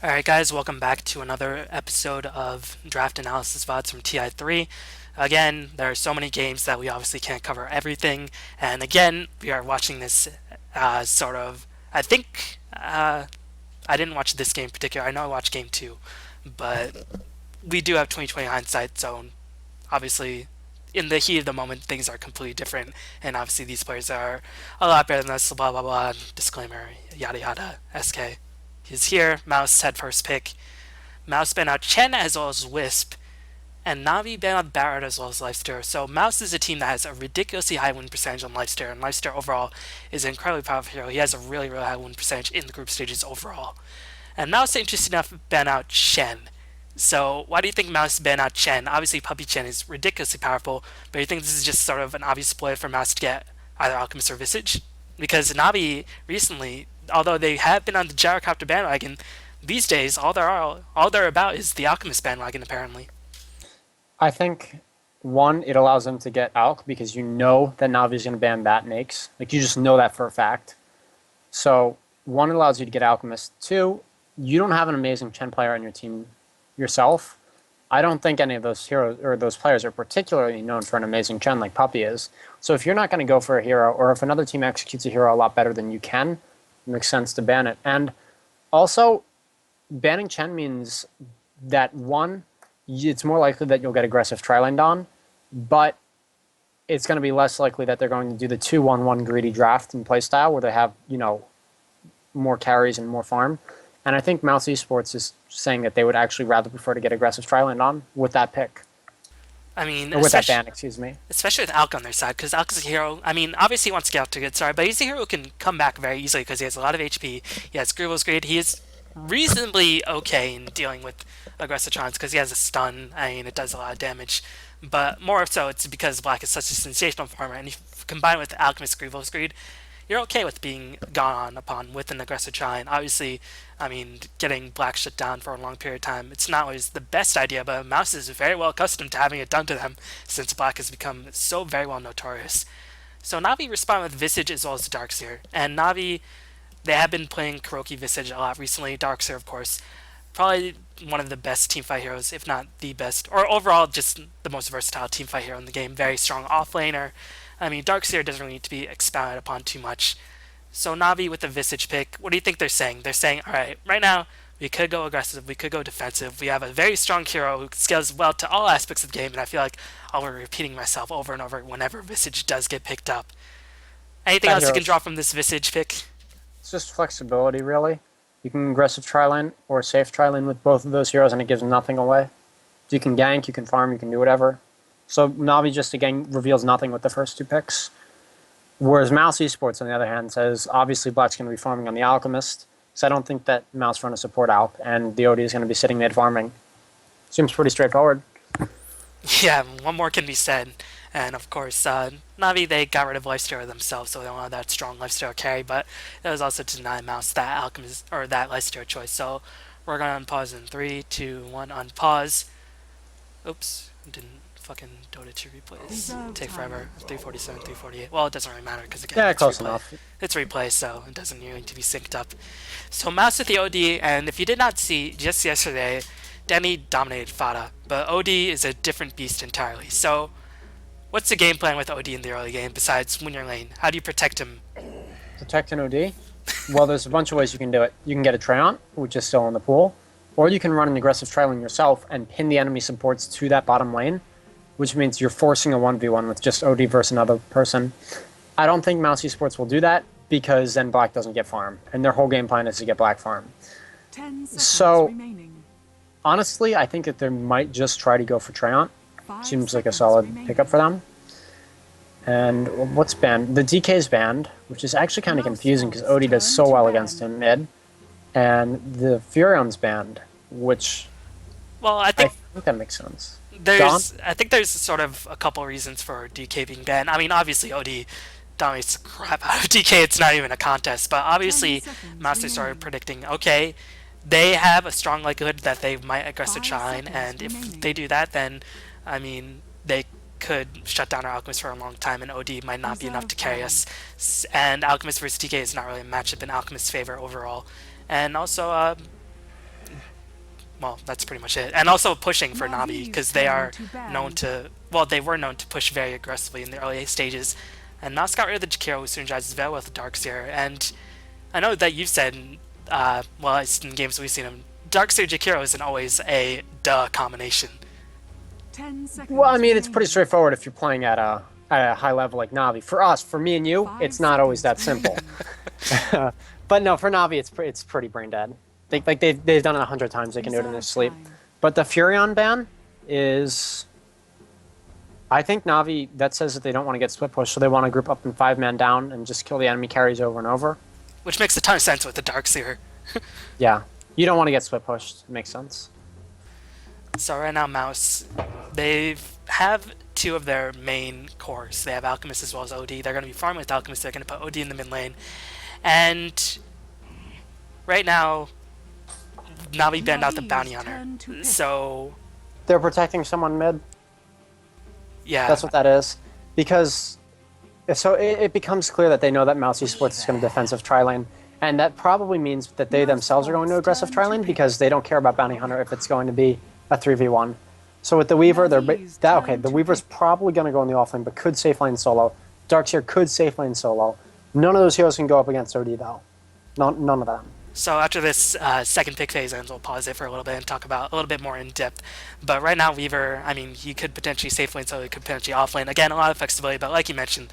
Alright guys, welcome back to another episode of Draft Analysis VODs from TI3. Again, there are so many games that we obviously can't cover everything, and again, we are watching this I think, I didn't watch this game in particular, I know I watched game 2, but we do have 2020 hindsight, so obviously in the heat of the moment things are completely different, and obviously these players are a lot better than us, blah blah blah, disclaimer, yada yada, SK. He's here. Mouse had first pick. Mouse banned out Chen as well as Wisp, and Navi banned out Barrett as well as Lifesteer. So Mouse is a team that has a ridiculously high win percentage on Lifesteer, and Lifesteer overall is an incredibly powerful hero. He has a really, really high win percentage in the group stages overall. And Mouse, interesting enough, banned out Chen. So why do you think Mouse banned out Chen? Obviously, Puppy Chen is ridiculously powerful, but you think this is just sort of an obvious play for Mouse to get either Alchemist or Visage? Because Navi recently, although they have been on the Gyrocopter bandwagon, these days all they're about is the Alchemist bandwagon apparently. I think one, it allows them to get Alk because you know that Navi's going to ban Bat Nakes. Like you just know that for a fact. So one, it allows you to get Alchemist. Two, you don't have an amazing Chen player on your team yourself. I don't think any of those heroes or those players are particularly known for an amazing Chen like Puppy is. So if you're not going to go for a hero, or if another team executes a hero a lot better than you can, it makes sense to ban it. And also, banning Chen means that one, it's more likely that you'll get aggressive tri-lane on, but it's going to be less likely that they're going to do the 2-1-1 greedy draft and playstyle where they have, more carries and more farm. And I think Mouse Esports is saying that they would actually rather prefer to get aggressive tri-lane on with that pick. I mean, Or with that ban, excuse me. especially with Alk on their side, because Alk is a hero. I mean, obviously he wants to get out to a good start, but he's a hero who can come back very easily because he has a lot of HP. He has Grievel's Greed. He is reasonably okay in dealing with aggressive trons because he has a stun. I mean, it does a lot of damage, but more so it's because Black is such a sensational farmer, and if you combine with Alchemist Grievel's Greed, you're okay with being gone on upon with an aggressive try. And obviously, I mean, getting Black shut down for a long period of time, it's not always the best idea, but Mouse is very well accustomed to having it done to them since Black has become so very well notorious. So Navi respond with Visage as well as Darkseer. And Navi, they have been playing Kuroki Visage a lot recently. Darkseer, of course, probably one of the best teamfight heroes, if not the best, or overall just the most versatile teamfight hero in the game. Very strong offlaner. I mean, Darkseer doesn't really need to be expounded upon too much. So Navi with the Visage pick, what do you think they're saying? They're saying, alright, right now, we could go aggressive, we could go defensive. We have a very strong hero who scales well to all aspects of the game, and I feel like I'll be repeating myself over and over whenever Visage does get picked up. Anything That else you can hero's draw from this Visage pick? It's just flexibility, really. You can aggressive tri-lane or safe tri-lane with both of those heroes, and it gives nothing away. You can gank, you can farm, you can do whatever. So Navi just again reveals nothing with the first two picks. Whereas Mouse Esports, on the other hand, says obviously Black's going to be farming on the Alchemist. So I don't think that Mouse run a support Alp, and the OD is going to be sitting mid farming. Seems pretty straightforward. Yeah, one more can be said. And of course, Navi, they got rid of Lifesteal themselves, so they don't have that strong Lifesteal carry, but that was also to deny Mouse that Alchemist, or that Lifesteal choice. So we're going to unpause in 3, 2, 1, unpause. Oops, didn't fucking Dota 2 replays. Take forever. 347, 348. Well, it doesn't really matter because again, Yeah, it's close replay. enough. It's replay, so it doesn't really need to be synced up. So Mouse with the OD, and if you did not see, just yesterday, Denny dominated Fada, but OD is a different beast entirely. So what's the game plan with OD in the early game besides win your lane? How do you protect him? Protect an OD? Well, there's a bunch of ways you can do it. You can get a Treant, which is still in the pool, or you can run an aggressive tri-lane yourself and pin the enemy supports to that bottom lane, which means you're forcing a 1v1 with just OD versus another person. I don't think Mouse Esports will do that because then Black doesn't get farm, and their whole game plan is to get Black farm. 10 seconds So, remaining. honestly, I think that they might just try to go for Treant. 5 Seems like a seconds solid remaining. pickup for them. And what's banned? The DK is banned, which is actually kind of confusing because OD does so well against him mid. And the Furion's banned, which Well, I I think think that makes sense. I think there's sort of a couple reasons for DK being banned. I mean, obviously OD dominates the crap out of DK. It's not even a contest, but obviously 10 seconds Master started remaining. predicting, okay, they have a strong likelihood that they might aggressive 5 shine, seconds and if remaining. they do that, then I mean they could shut down our Alchemist for a long time, and OD might not be enough to carry us. And Alchemist versus DK is not really a matchup in Alchemist's favor overall. And also, well, that's pretty much it. And also pushing for Navi, Navi's because they turn are to known ban. to, well, they were known to push very aggressively in the early stages. And Mouse got rid of the Jakiro who synergizes as well with Darkseer. And I know that you've said, well, it's in games we've seen him, Darkseer Jakiro isn't always a duh combination. 10 Well, I seconds mean, it's pretty remaining. straightforward if you're playing at a high level like Navi. For us, for me and you, 5 it's not always seconds that simple. remaining. But no, for Navi, it's pretty brain dead. They've done it 100 times. They can do it in their Reserve sleep. time. But the Furion ban is, I think Navi that says that they don't want to get split push, so they want to group up in 5-man down and just kill the enemy carries over and over. Which makes a ton of sense with the Darkseer. Yeah, you don't want to get split pushed. It makes sense. So right now, Mouse, they have two of their main cores. They have Alchemist as well as OD. They're going to be farming with Alchemist. They're going to put OD in the mid lane. And right now, Navi banned out the Navi's Bounty Hunter. turn to pick. So, They're protecting someone mid. yeah. That's what that is. Because so it becomes clear that they know that Mousy Sports is going to defensive tri lane. And that probably means that they Mouse themselves are going to Sports aggressive turn tri to lane pick. because they don't care about Bounty Hunter if it's going to be a 3v1. So with the Weaver, Navi's okay, turn the to Weaver's pick. probably going to go in the offlane, but could safe lane solo. Darkseer could safe lane solo. None of those heroes can go up against OD though. None of them. So after this second pick phase ends, we'll pause it for a little bit and talk about a little bit more in depth. But right now, Weaver, I mean, he could potentially safe lane, so he could potentially off lane. Again, a lot of flexibility, but like you mentioned,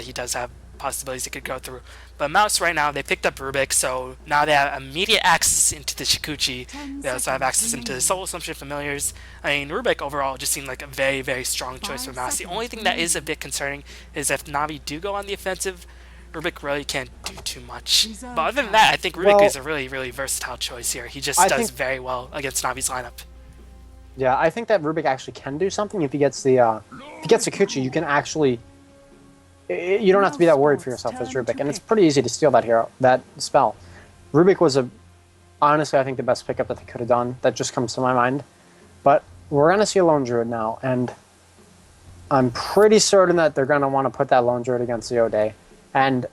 he does have possibilities he could go through. But Mouse right now, they picked up Rubik, so now they have immediate access into the Shikuchi. 10 They also have seconds access into remaining. Soul Assumption Familiars. I mean, Rubik overall just seemed like a very, very strong choice for 5 Mouse. The only seconds thing that is a remaining. bit concerning is if Navi do go on the offensive, Rubik really can't do too much. Reserve But other than time. that, I think Rubik Well, is a really, really versatile choice here. He just I does think very well against Navi's lineup. yeah, I think that Rubik actually can do something if he gets the if he gets Akuchi, you can actually you don't have to be that worried for yourself as Rubik, and it's pretty easy to steal that hero that spell. Rubik was honestly I think the best pickup that they could have done. That just comes to my mind. But we're gonna see a Lone Druid now, and I'm pretty certain that they're gonna want to put that Lone Druid against the OD. And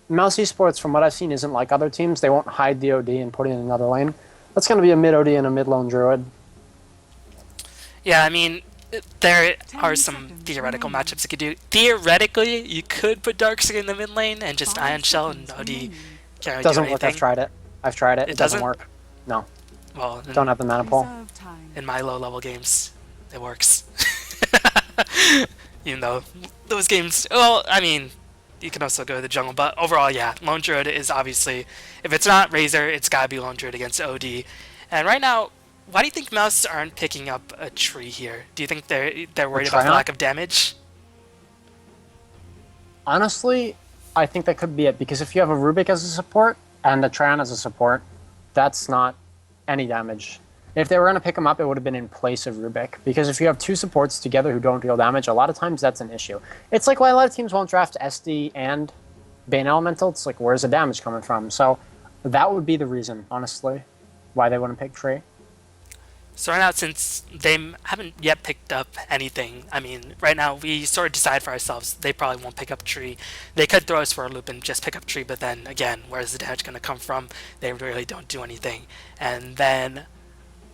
Mouse Esports, from what I've seen, isn't like other teams. They won't hide the OD and put it in another lane. That's gonna be a mid OD and a mid Lone Druid. Yeah, I mean, there 10 are some seconds theoretical remaining. matchups you could do. Theoretically, you could put Darkseer in the mid lane and just 5 Ion Shell and seconds OD remaining. can't really Doesn't do work. anything. I've tried it. It It doesn't doesn't? work. No, Well, don't have the mana pool. Reserve time. in my low level games, it works. Even though those games, well, I mean, you can also go to the jungle, but overall, yeah, Lone Druid is obviously, if it's not Razor, it's gotta be Lone Druid against OD. And right now, why do you think Mouse aren't picking up a tree here? Do you think they're worried about the Tryon? lack of damage? Honestly, I think that could be it because if you have a Rubik as a support and a Tryon as a support, that's not any damage. If they were going to pick him up, it would have been in place of Rubik because if you have two supports together who don't deal damage, a lot of times that's an issue. It's like why a lot of teams won't draft SD and Bane Elemental. It's like, where's the damage coming from? So that would be the reason, honestly, why they wouldn't pick Tree. So right now, since they haven't yet picked up anything, I mean, right now we sort of decide for ourselves they probably won't pick up tree. They could throw us for a loop and just pick up tree, but then again, where's the damage going to come from? They really don't do anything. And then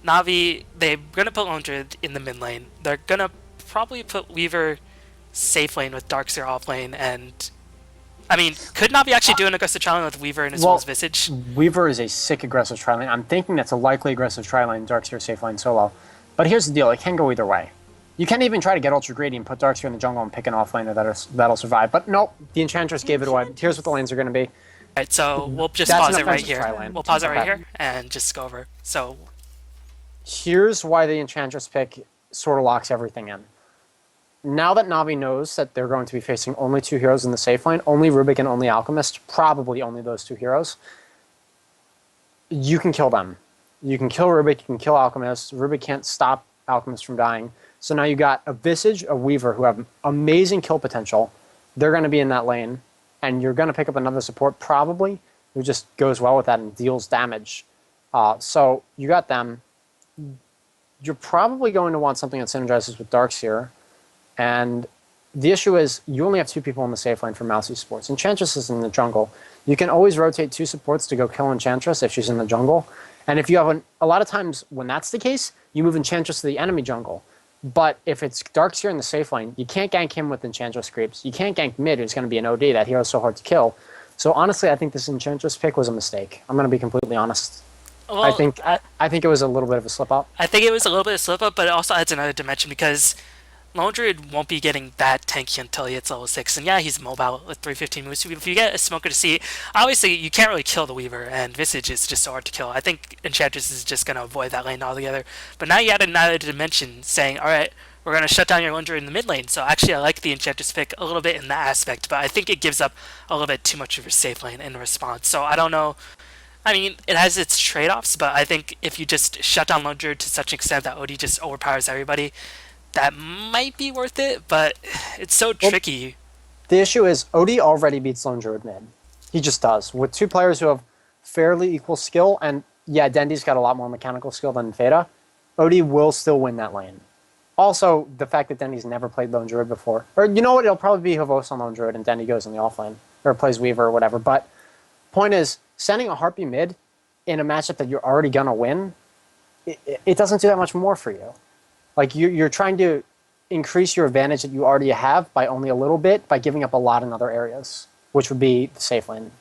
Navi, they're going to put Lone Druid in the mid lane. They're going to probably put Weaver safe lane with Darkseer off lane, and I mean, could Navi actually do an aggressive challenge with Weaver and as well as Visage? Weaver is a sick aggressive tri lane. I'm thinking that's a likely aggressive tri lane, Darkseer safe lane solo. But here's the deal, it can go either way. You can even try to get Ultra Greedy and put Darkseer in the jungle and pick an offlaner that'll survive. But nope, the Enchantress gave it away. Here's what the lanes are going to be. Alright, so we'll just That's pause an it right offensive here. tri-lane. We'll pause it right Okay. here and just go over. So, Here's why the Enchantress pick sort of locks everything in. Now that Navi knows that they're going to be facing only two heroes in the safe lane, only Rubik and only Alchemist, probably only those two heroes, you can kill them. You can kill Rubik, you can kill Alchemist. Rubik can't stop Alchemist from dying. So now you got a Visage, a Weaver, who have amazing kill potential. They're going to be in that lane, and you're going to pick up another support, probably, who just goes well with that and deals damage. So you got them. You're probably going to want something that synergizes with Darkseer. And The issue is you only have two people in the safe lane for Mousy Sports. Enchantress is in the jungle. You can always rotate two supports to go kill Enchantress if she's in the jungle. And if you have a lot of times when that's the case, you move Enchantress to the enemy jungle. But if it's Darkseer in the safe lane, you can't gank him with Enchantress creeps. You can't gank mid, who's going to be an OD. That hero's so hard to kill. So honestly, I think this Enchantress pick was a mistake. I'm going to be completely honest. I Well, think I think it was a little bit of a slip up. I think it was a little bit of slip up, but it also adds another dimension because Lone Druid won't be getting that tanky until he hits level 6. And yeah, he's mobile with 315 moves. So if you get a Smoker to see, obviously you can't really kill the Weaver, and Visage is just so hard to kill. I think Enchantress is just going to avoid that lane altogether. But now you add another dimension saying, alright, we're going to shut down your Lone Druid in the mid lane. So actually I like the Enchantress pick a little bit in that aspect, but I think it gives up a little bit too much of your safe lane in response. So I don't know. I mean, it has its trade-offs, but I think if you just shut down Lone Druid to such an extent that OD just overpowers everybody, that might be worth it, but it's so Well, tricky. the issue is OD already beats Lone Druid mid. He just does. With two players who have fairly equal skill, and yeah, Dendy's got a lot more mechanical skill than Feda, OD will still win that lane. Also, the fact that Dendy's never played Lone Druid before. Or you know what, it'll probably be Havos on Lone Druid and Dendy goes in the offlane. Or plays Weaver or whatever. But point is, sending a Harpy mid in a matchup that you're already going to win, it doesn't do that much more for you. Like you're trying to increase your advantage that you already have by only a little bit by giving up a lot in other areas, which would be the safe lane.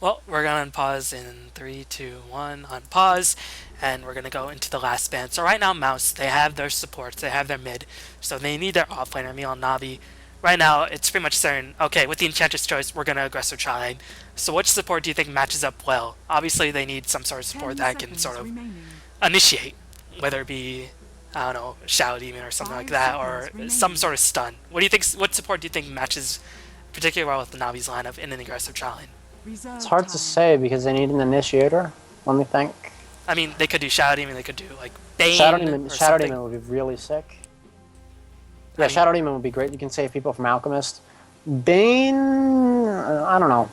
Well, we're going to unpause in 3, 2, 1, unpause, and we're going to go into the last band. So right now, Mouse, they have their supports, they have their mid, so they need their offlaner, Meal and Navi. Right now, it's pretty much certain, okay, with the Enchantress choice, we're going to aggressive try. So which support do you think matches up well? Obviously, they need some sort of support that can sort of initiate, whether it be, I don't know, Shadow Demon or something like that, or some sort of stun. What do you think? What support do you think matches particularly well with the Navi's lineup in an aggressive trial? It's hard to say because they need an initiator. Let me think. I mean, they could do Shadow Demon, they could do like Bane Shadow or something. Demon would be really sick. Yeah, Shadow Demon would be great. You can save people from Alchemist. Bane, I don't know.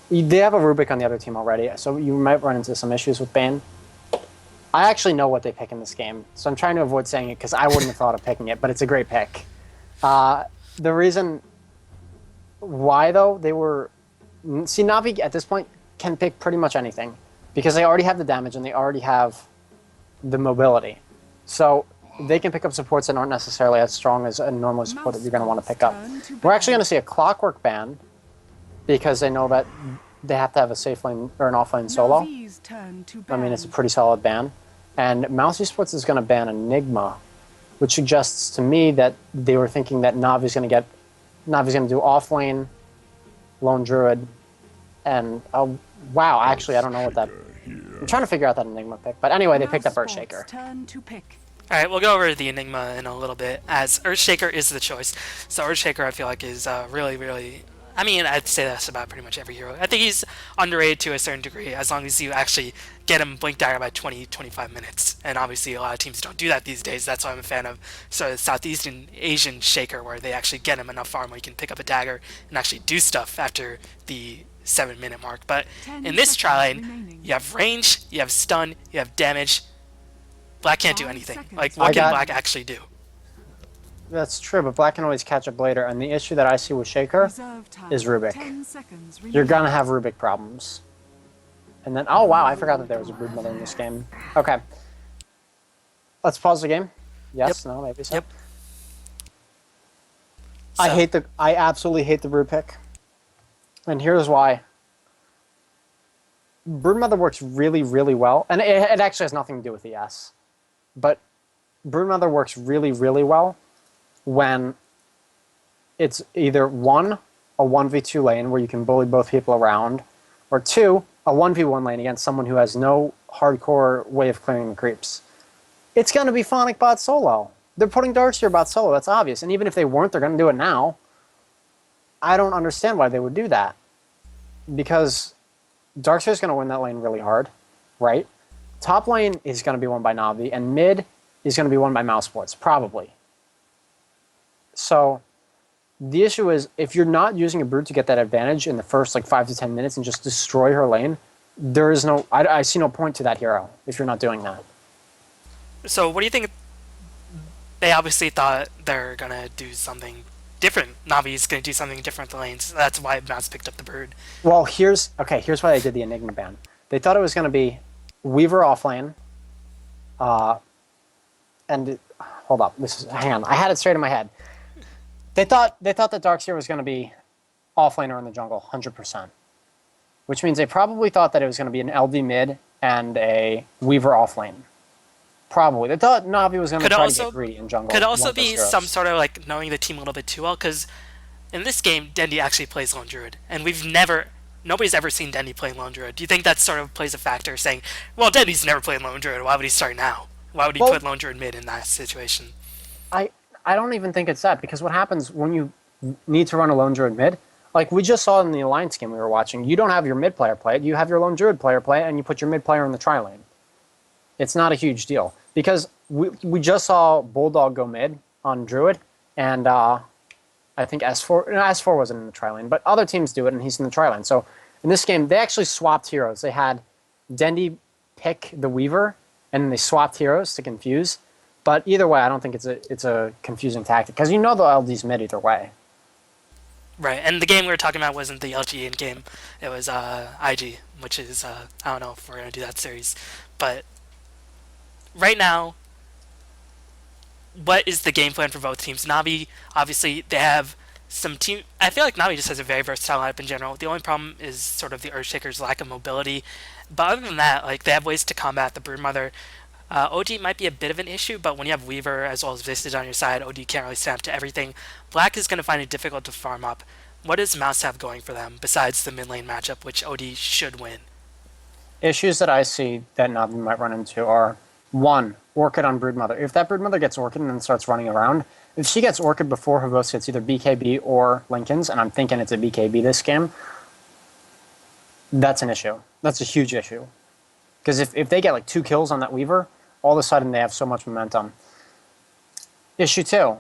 They have a Rubik on the other team already, so you might run into some issues with Bane. I actually know what they pick in this game, so I'm trying to avoid saying it because I wouldn't have thought of picking it, but it's a great pick. The reason why, though, they were... See, Navi at this point can pick pretty much anything because they already have the damage and they already have the mobility. So they can pick up supports that aren't necessarily as strong as a normal support that you're going to want to pick up. We're actually going to see a Clockwork ban because they know that they have to have a safe lane or an offlane solo. I mean, it's a pretty solid ban. And Mousy Sports is going to ban Enigma, which suggests to me that they were thinking that Navi's going to do offlane, Lone Druid, and wow, actually, I don't know what that. I'm trying to figure out that Enigma pick, but anyway, they picked up Earthshaker. Alright, we'll go over the Enigma in a little bit, as Earthshaker is the choice. So Earthshaker, I feel like, is really, really... I mean, I'd say that's about pretty much every hero. I think he's underrated to a certain degree, as long as you actually get him Blink Dagger by 20, 25 minutes. And obviously, a lot of teams don't do that these days. That's why I'm a fan of sort of Southeastern Asian Shaker, where they actually get him enough farm where he can pick up a dagger and actually do stuff after the 7-minute mark. But in this tri-lane, you have range, you have stun, you have damage. Black can't do anything. Like, what can Black actually do? That's true, but Black can always catch up later, and the issue that I see with Shaker is Rubik. You're gonna have Rubik problems. And then, oh wow, I forgot that there was a Broodmother in this game. Okay. Let's pause the game. Yes, Yep. No, maybe so. Yep. I absolutely hate the Brood pick. And here's why. Broodmother works really, really well, and it actually has nothing to do with the S. But Broodmother works really, really well when it's either one, a 1v2 lane where you can bully both people around, or two, a 1v1 lane against someone who has no hardcore way of clearing the creeps. It's going to be Phonic bot solo. They're putting Darkseer bot solo, that's obvious. And even if they weren't, they're going to do it now. I don't understand why they would do that. Because Darkseer's going to win that lane really hard, right? Top lane is going to be won by Navi, and mid is going to be won by Mouse Sports, probably. So the issue is, if you're not using a Brute to get that advantage in the first like 5 to 10 minutes and just destroy her lane, there is no, I see no point to that hero if you're not doing that. So what do you think they obviously thought they're gonna do something different. Navi's gonna do something different with the lanes. That's why Mouse picked up the bird. Well, here's why they did the Enigma ban. They thought it was going to be Weaver offlane, uh, and hold up, hang on, I had it straight in my head. They thought that Darkseer was going to be offlaner in the jungle, 100%, which means they probably thought that it was going to be an LD mid and a Weaver offlane. Probably they thought Navi was going to Could try to get also greedy in jungle. could also one be versus some heroes. sort of like knowing the team a little bit too well because in this game Dendi actually plays lone druid, and nobody's ever seen Dendi play lone druid. Do you think that sort of plays a factor, saying, well, Dendi's never played lone druid. Why would he start now? Why would he Well, put lone druid mid in that situation? I I don't even think it's that because what happens when you need to run a lone druid mid? Like we just saw in the alliance game we were watching, you don't have your mid player play it. You have your lone druid player play it, and you put your mid player in the tri lane. It's not a huge deal because we just saw Bulldog go mid on druid, and I think S4 no, S4 wasn't in the tri lane, but other teams do it, and he's in the tri lane. So in this game, they actually swapped heroes. They had Dendi pick the Weaver, and then they swapped heroes to confuse. But either way, I don't think it's a confusing tactic because you know the LD's mid either way. Right, and the game we were talking about wasn't the LG in game. It was IG, which is I don't know if we're gonna do that series, but right now, what is the game plan for both teams? Navi, obviously, they have some team. I feel like Navi just has a very versatile lineup in general. The only problem is sort of the Earthshaker's lack of mobility. But other than that, like they have ways to combat the Broodmother. OD might be a bit of an issue, but when you have Weaver as well as Vistage on your side, OD can't really stand up to everything. Black is going to find it difficult to farm up. What does Mouse have going for them besides the mid lane matchup, which OD should win? Issues that I see that Navi might run into are one, Orchid on Broodmother. If that Broodmother gets Orchid and then starts running around, if she gets Orchid before her ghost gets either BKB or Lincoln's, and I'm thinking it's a BKB this game, that's an issue. That's a huge issue. Because if they get like 2 kills on that Weaver, all of a sudden they have so much momentum. Issue 2,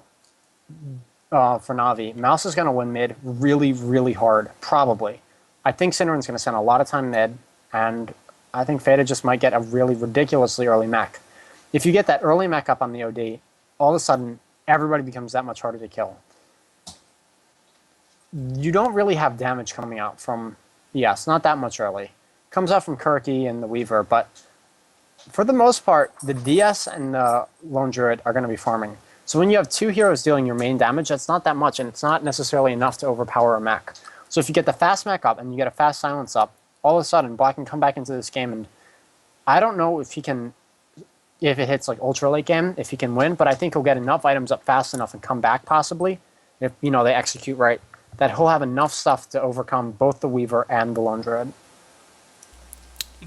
for Navi, Mouse is going to win mid really, really hard, probably. I think Cinderon's going to spend a lot of time mid, and I think Fada just might get a really ridiculously early mech. If you get that early mech up on the OD, all of a sudden everybody becomes that much harder to kill. You don't really have damage coming out from ES, not that much early. Comes out from Kirky and the Weaver, but for the most part, the DS and the Lone Druid are going to be farming. So when you have 2 heroes dealing your main damage, that's not that much, and it's not necessarily enough to overpower a mech. So if you get the fast mech up and you get a fast silence up, all of a sudden Black can come back into this game, and I don't know if he can, if it hits like ultra late game, if he can win, but I think he'll get enough items up fast enough and come back possibly, if they execute right, that he'll have enough stuff to overcome both the Weaver and the Lone Druid.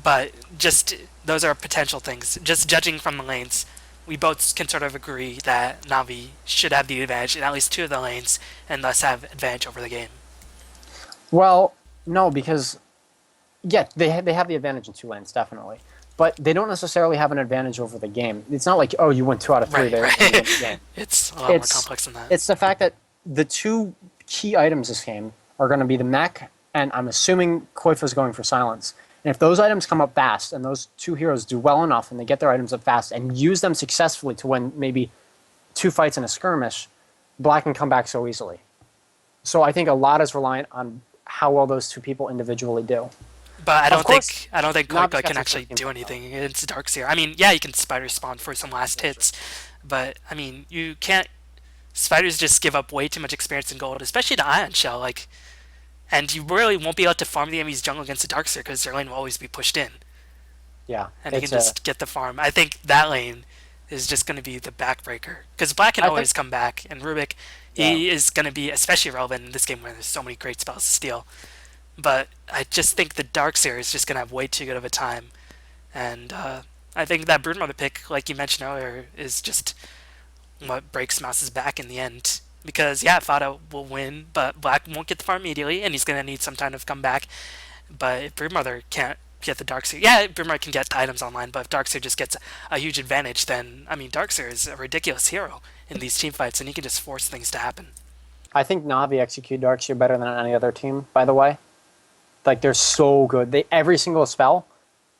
But just those are potential things. Just judging from the lanes, we both can sort of agree that Navi should have the advantage in at least 2 of the lanes and thus have advantage over the game. Well, no, because yeah, they have the advantage in 2 lanes, definitely. But they don't necessarily have an advantage over the game. It's not like, oh, you win 2 out of 3 Right, there. right. You win the game. It's a lot more complex than that. It's the fact that the 2 key items this game are going to be the mech, and I'm assuming Koifa's going for silence. And if those items come up fast, and those 2 heroes do well enough, and they get their items up fast, and use them successfully to win maybe 2 fights in a skirmish, Black can come back so easily. So I think a lot is reliant on how well those 2 people individually do. But Of course, I don't think Navi's Koika got can some actually team do play, though. anything against Darkseer. I mean, yeah, you can spider spawn for some last hits, but I mean, you can't. Spiders just give up way too much experience in gold, especially to Ion Shell. Like, and you really won't be able to farm the enemy's jungle against the Darkseer because their lane will always be pushed in, Yeah, and you can just get the farm. I think that lane is just going to be the backbreaker because Black can I always think, come back, and Rubik, yeah. he is going to be especially relevant in this game where there's so many great spells to steal. But I just think the Darkseer is just going to have way too good of a time. And I think that Broodmother pick, like you mentioned earlier, is just what breaks Mouse's back in the end. Because, yeah, Fada will win, but Black won't get the farm immediately, and he's going to need some time to come back. But if Broodmother can't get the Darkseer, yeah, Broodmother can get items online, but if Darkseer just gets a huge advantage, then, I mean, Darkseer is a ridiculous hero in these team fights, and he can just force things to happen. I think Navi execute Darkseer better than any other team, by the way. Like, they're so good. Every single spell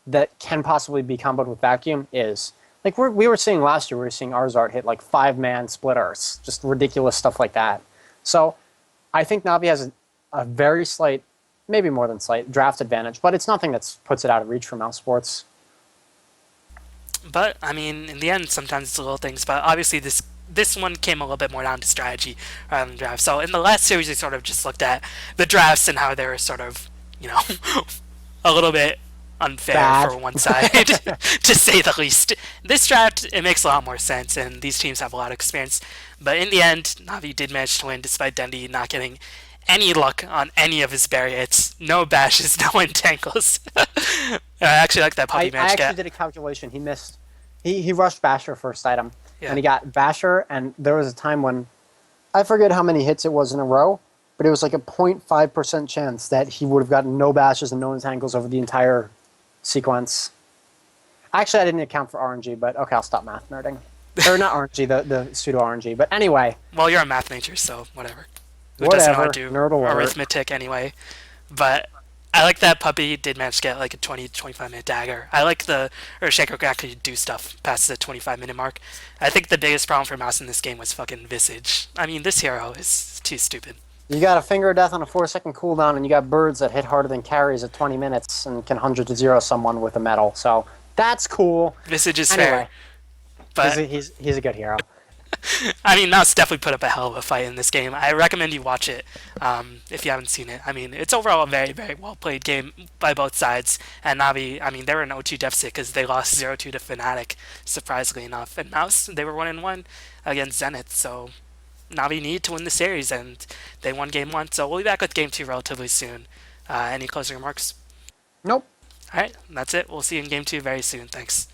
that can possibly be comboed with Vacuum is. Like we were seeing last year, we were seeing Arzard hit like 5-man splitters, just ridiculous stuff like that. So I think Navi has a very slight, maybe more than slight, draft advantage, but it's nothing that puts it out of reach for Mouse Sports. But I mean, in the end, sometimes it's the little things. But obviously, this one came a little bit more down to strategy rather than draft. So in the last series, we sort of just looked at the drafts and how they were sort of, you know, a little bit unfair Bad. for one side, to say the least. This draft, it makes a lot more sense, and these teams have a lot of experience. But in the end, Navi did manage to win despite Dundee not getting any luck on any of his barrier hits. No bashes, no entangles. I actually like that puppy I match actually get. did a calculation. He missed. He rushed Basher first item, Yeah. and he got Basher, and there was a time when I forget how many hits it was in a row, but it was like a 0.5% chance that he would have gotten no bashes and no entangles over the entire sequence. Actually, I didn't account for RNG, but okay, I'll stop math nerding. Or not RNG, the pseudo RNG. But anyway, Well, you're a math major, so whatever. Who doesn't know how whatever. to do Nerd alert. arithmetic anyway? But I like that puppy did manage to get like a 20 to 25-minute dagger. I like the Urshanko could actually do stuff past the 25-minute mark. I think the biggest problem for Mouse in this game was fucking Visage. I mean, this hero is too stupid. You got a finger of death on a 4-second cooldown, and you got birds that hit harder than carries at 20 minutes and can 100 to 0 someone with a medal. So that's cool. Visage is Anyway, fair, but he's a good hero. I mean, Mouse definitely put up a hell of a fight in this game. I recommend you watch it if you haven't seen it. I mean, it's overall a very, very well played game by both sides. And Navi, I mean, they were in 0-2 deficit because they lost 0-2 to Fnatic, surprisingly enough. And Mouse, they were 1-1 against Zenith. So Navi need to win the series, and they won game one. So we'll be back with game two relatively soon. Any closing remarks? Nope. All right, that's it. We'll see you in game two very soon. Thanks.